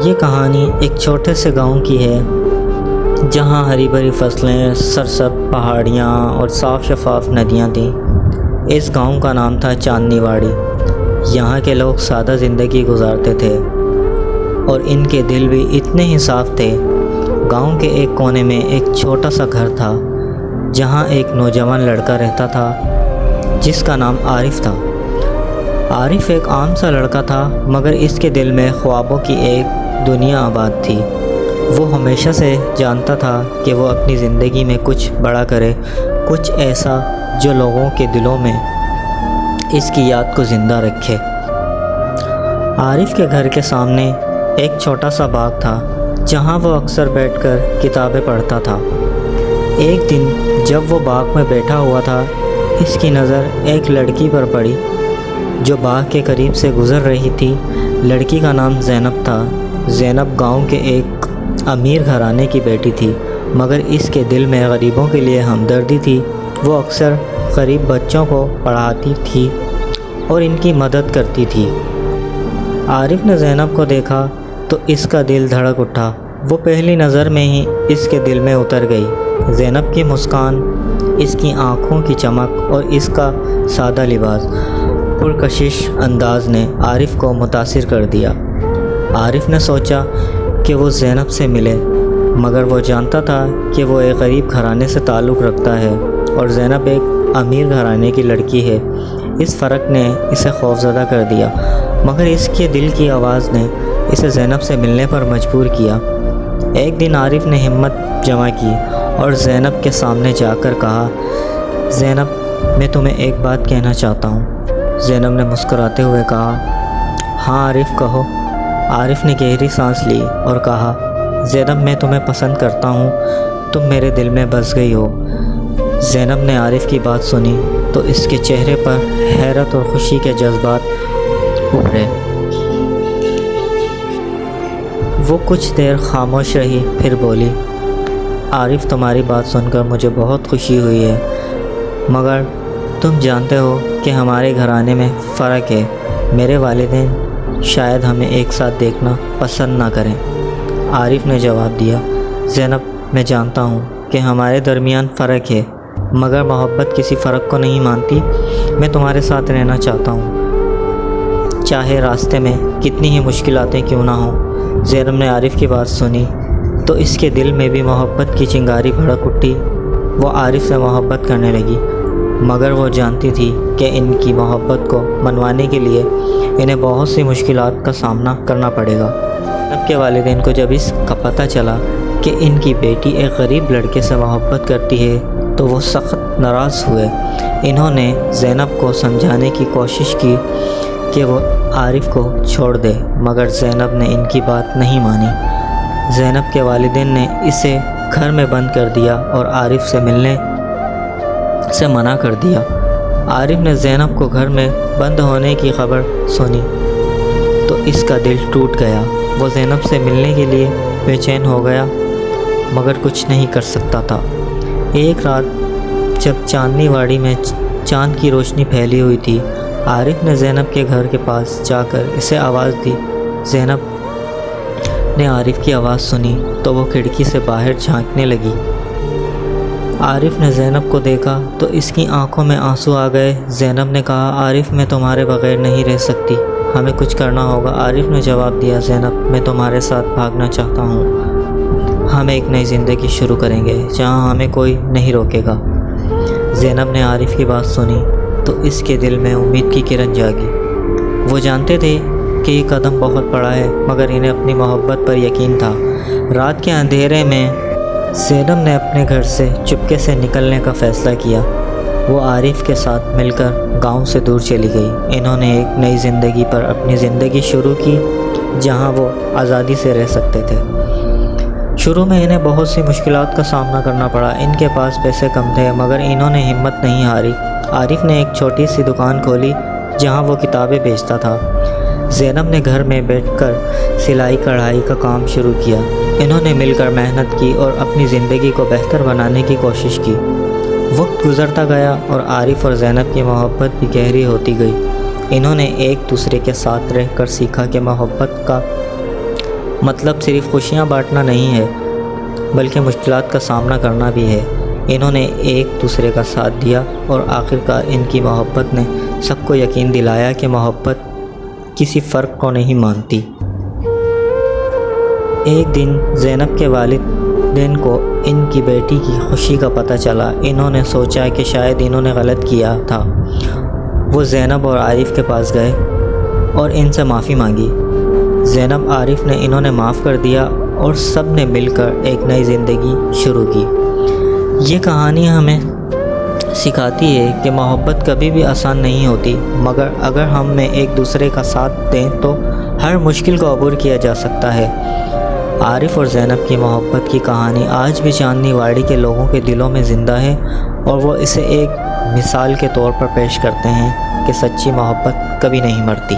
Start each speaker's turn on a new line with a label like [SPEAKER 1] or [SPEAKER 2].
[SPEAKER 1] یہ کہانی ایک چھوٹے سے گاؤں کی ہے جہاں ہری بھری فصلیں، سرسبز پہاڑیاں اور صاف شفاف ندیاں تھیں۔ اس گاؤں کا نام تھا چاندنی واڑی۔ یہاں کے لوگ سادہ زندگی گزارتے تھے اور ان کے دل بھی اتنے ہی صاف تھے۔ گاؤں کے ایک کونے میں ایک چھوٹا سا گھر تھا جہاں ایک نوجوان لڑکا رہتا تھا جس کا نام عارف تھا۔ عارف ایک عام سا لڑکا تھا مگر اس کے دل میں خوابوں کی ایک دنیا آباد تھی۔ وہ ہمیشہ سے جانتا تھا کہ وہ اپنی زندگی میں کچھ بڑا کرے، کچھ ایسا جو لوگوں کے دلوں میں اس کی یاد کو زندہ رکھے۔ عارف کے گھر کے سامنے ایک چھوٹا سا باغ تھا جہاں وہ اکثر بیٹھ کر کتابیں پڑھتا تھا۔ ایک دن جب وہ باغ میں بیٹھا ہوا تھا، اس کی نظر ایک لڑکی پر پڑی جو باغ کے قریب سے گزر رہی تھی۔ لڑکی کا نام زینب تھا۔ زینب گاؤں کے ایک امیر گھرانے کی بیٹی تھی مگر اس کے دل میں غریبوں کے لیے ہمدردی تھی۔ وہ اکثر غریب بچوں کو پڑھاتی تھی اور ان کی مدد کرتی تھی۔ عارف نے زینب کو دیکھا تو اس کا دل دھڑک اٹھا۔ وہ پہلی نظر میں ہی اس کے دل میں اتر گئی۔ زینب کی مسکان، اس کی آنکھوں کی چمک اور اس کا سادہ لباس، پرکشش انداز نے عارف کو متاثر کر دیا۔ عارف نے سوچا کہ وہ زینب سے ملے مگر وہ جانتا تھا کہ وہ ایک غریب گھرانے سے تعلق رکھتا ہے اور زینب ایک امیر گھرانے کی لڑکی ہے۔ اس فرق نے اسے خوفزدہ کر دیا مگر اس کے دل کی آواز نے اسے زینب سے ملنے پر مجبور کیا۔ ایک دن عارف نے ہمت جمع کی اور زینب کے سامنے جا کر کہا، زینب میں تمہیں ایک بات کہنا چاہتا ہوں۔ زینب نے مسکراتے ہوئے کہا، ہاں عارف کہو۔ عارف نے گہری سانس لی اور کہا، زینب میں تمہیں پسند کرتا ہوں، تم میرے دل میں بس گئی ہو۔ زینب نے عارف کی بات سنی تو اس کے چہرے پر حیرت اور خوشی کے جذبات ابھرے۔ وہ کچھ دیر خاموش رہی پھر بولی، عارف تمہاری بات سن کر مجھے بہت خوشی ہوئی ہے مگر تم جانتے ہو کہ ہمارے گھرانے میں فرق ہے۔ میرے والدین شاید ہمیں ایک ساتھ دیکھنا پسند نہ کریں۔ عارف نے جواب دیا، زینب میں جانتا ہوں کہ ہمارے درمیان فرق ہے مگر محبت کسی فرق کو نہیں مانتی۔ میں تمہارے ساتھ رہنا چاہتا ہوں چاہے راستے میں کتنی ہی مشکلاتیں کیوں نہ ہوں۔ زینب نے عارف کی بات سنی تو اس کے دل میں بھی محبت کی چنگاری بھڑک اٹھی۔ وہ عارف سے محبت کرنے لگی مگر وہ جانتی تھی کہ ان کی محبت کو منوانے کے لیے انہیں بہت سی مشکلات کا سامنا کرنا پڑے گا۔ زینب کے والدین کو جب اس کا پتہ چلا کہ ان کی بیٹی ایک غریب لڑکے سے محبت کرتی ہے تو وہ سخت ناراض ہوئے۔ انہوں نے زینب کو سمجھانے کی کوشش کی کہ وہ عارف کو چھوڑ دے مگر زینب نے ان کی بات نہیں مانی۔ زینب کے والدین نے اسے گھر میں بند کر دیا اور عارف سے ملنے سے منع کر دیا۔ عارف نے زینب کو گھر میں بند ہونے کی خبر سنی تو اس کا دل ٹوٹ گیا۔ وہ زینب سے ملنے کے لیے بے چین ہو گیا مگر کچھ نہیں کر سکتا تھا۔ ایک رات جب چاندنی واڑی میں چاند کی روشنی پھیلی ہوئی تھی، عارف نے زینب کے گھر کے پاس جا کر اسے آواز دی۔ زینب نے عارف کی آواز سنی تو وہ کھڑکی سے باہر جھانکنے لگی۔ عارف نے زینب کو دیکھا تو اس کی آنکھوں میں آنسو آ گئے۔ زینب نے کہا، عارف میں تمہارے بغیر نہیں رہ سکتی، ہمیں کچھ کرنا ہوگا۔ عارف نے جواب دیا، زینب میں تمہارے ساتھ بھاگنا چاہتا ہوں، ہم ایک نئی زندگی شروع کریں گے جہاں ہمیں کوئی نہیں روکے گا۔ زینب نے عارف کی بات سنی تو اس کے دل میں امید کی کرن جاگی۔ وہ جانتے تھے کہ یہ قدم بہت بڑا ہے مگر انہیں اپنی محبت پر یقین تھا۔ رات کے اندھیرے میں زینب نے اپنے گھر سے چپکے سے نکلنے کا فیصلہ کیا۔ وہ عارف کے ساتھ مل کر گاؤں سے دور چلی گئی۔ انہوں نے ایک نئی زندگی پر اپنی زندگی شروع کی جہاں وہ آزادی سے رہ سکتے تھے۔ شروع میں انہیں بہت سی مشکلات کا سامنا کرنا پڑا۔ ان کے پاس پیسے کم تھے مگر انہوں نے ہمت نہیں ہاری۔ عارف نے ایک چھوٹی سی دکان کھولی جہاں وہ کتابیں بیچتا تھا۔ زینب نے گھر میں بیٹھ کر سلائی کڑھائی کا کام شروع کیا۔ انہوں نے مل کر محنت کی اور اپنی زندگی کو بہتر بنانے کی کوشش کی۔ وقت گزرتا گیا اور عارف اور زینب کی محبت بھی گہری ہوتی گئی۔ انہوں نے ایک دوسرے کے ساتھ رہ کر سیکھا کہ محبت کا مطلب صرف خوشیاں بانٹنا نہیں ہے بلکہ مشکلات کا سامنا کرنا بھی ہے۔ انہوں نے ایک دوسرے کا ساتھ دیا اور آخرکار ان کی محبت نے سب کو یقین دلایا کہ محبت کسی فرق کو نہیں مانتی۔ ایک دن زینب کے والدین کو ان کی بیٹی کی خوشی کا پتہ چلا۔ انہوں نے سوچا کہ شاید انہوں نے غلط کیا تھا۔ وہ زینب اور عارف کے پاس گئے اور ان سے معافی مانگی۔ زینب عارف نے انہوں نے معاف کر دیا اور سب نے مل کر ایک نئی زندگی شروع کی۔ یہ کہانی ہمیں سکھاتی ہے کہ محبت کبھی بھی آسان نہیں ہوتی، مگر اگر ہم میں ایک دوسرے کا ساتھ دیں تو ہر مشکل کو عبور کیا جا سکتا ہے۔ عارف اور زینب کی محبت کی کہانی آج بھی چاندنی واڑی کے لوگوں کے دلوں میں زندہ ہے اور وہ اسے ایک مثال کے طور پر پیش کرتے ہیں کہ سچی محبت کبھی نہیں مرتی۔